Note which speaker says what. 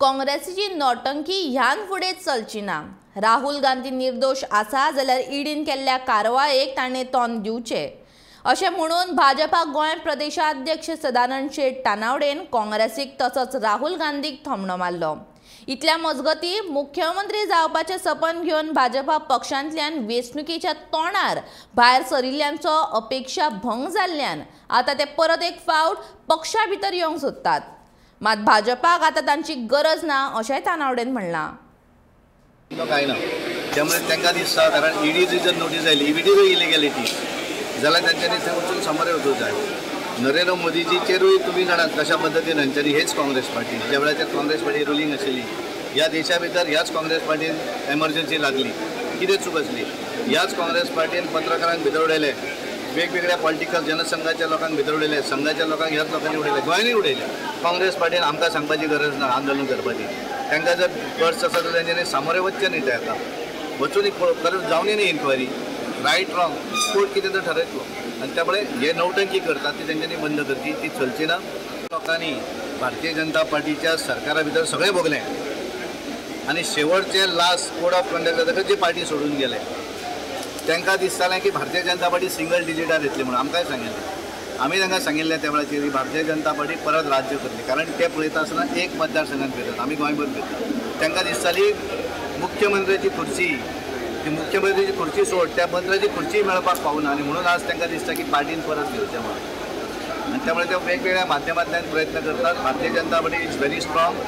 Speaker 1: काँग्रेसीची नौटंकी ह्यान फुडें चलची ना। राहुल गांधी निर्दोष आसा जाल्यार ईडीन केल्ल्या कारवायेक ताणें तोंड दिवचें अशें म्हणून भाजपा गोंय प्रदेशाध्यक्ष सदानंद शेट तानावडेन काँग्रेसीक तसोच राहुल गांधीक थोमणो मारलो। इतल्या मजगती मुख्यमंत्री जावपाचें सपन घेवन भाजपा पक्षांतल्यान वेंचणुकेच्या तोंडार भायर सरिल्ल्यांचो अपेक्षा भंग जाल्ल्यान आतां ते परत एक फावट पक्षा भितर येवंक सोदतात। मात भाजपाक आतां तांची गरज ना अशेंय तानावडेन म्हणलां।
Speaker 2: काय ना त्यामुळे त्यांना दिसता कारण ईडीची जर नोटीस आयली ईडीचो इलिगॅलिटी जाल्यार त्यांच्यानी थंय वचून समोर वचूंक जाय। नरेंद्र मोदीजीचेरूय तुम्ही जाणात कशा पद्धतीन हांच्यानी हेच काँग्रेस पार्टी ज्या वेळाचेर काँग्रेस पार्टी रुलींग आशिल्ली ह्या देशा भितर ह्याच काँग्रेस पार्टीन एमर्जन्सी लागली कितें चूक आसली। ह्याच काँग्रेस पार्टीन पत्रकारांक भितर उडयले, वेगवेगळ्या पॉलिटिकल जनसंघाच्या लोकांक भितर उडयले, संघाच्या लोकांक ह्याच लोकांनी उडयले, गोंयांनी उडयले। काँग्रेस पार्टीन आमकां सांगपाची गरज ना आंदोलन करपाची। तांकां जर गट्स आसा जाल्यार तेंच्यांनी सामोरे वचचें न्ही तें वचून परत जावनी न्ही इन्क्वायरी रायट रॉंग कोर्ट कितें तर ठरयतलो आनी त्यामुळे हे नौटंकी करतात ती तेंच्यांनी बंद करची, ती चलची ना। लोकांनी भारतीय जनता पार्टीच्या सरकारा भितर सगळें भोगलें आनी शेवटचे लास्ट कोड ऑफ कंडक्ट जातकच जे पार्टी सोडून गेले तांकां दिसतालें की भारतीय जनता पार्टी सिंगल डिजिटार येतली म्हणून आमकांय सांगिल्लें। आमी तांकां सांगिल्लें त्या वेळाचेर की भारतीय जनता पार्टी परत राज्य करतली कारण ते पळयता आसतना एक मतदारसंघात फिरतात, आमी गोंयभर फिरतात। तांकां दिसताली मुख्यमंत्र्याची खुर्ची ती मुख्यमंत्र्याची खुर्ची सोड त्या मंत्र्याची खुर्ची मेळपाक पावना आनी म्हणून आज तांकां दिसता की पार्टीन परत घेवचें म्हणून आनी त्यामुळे ते वेगवेगळ्या माध्यमांतल्यान प्रयत्न करतात। Bharatiya Janata party is very strong.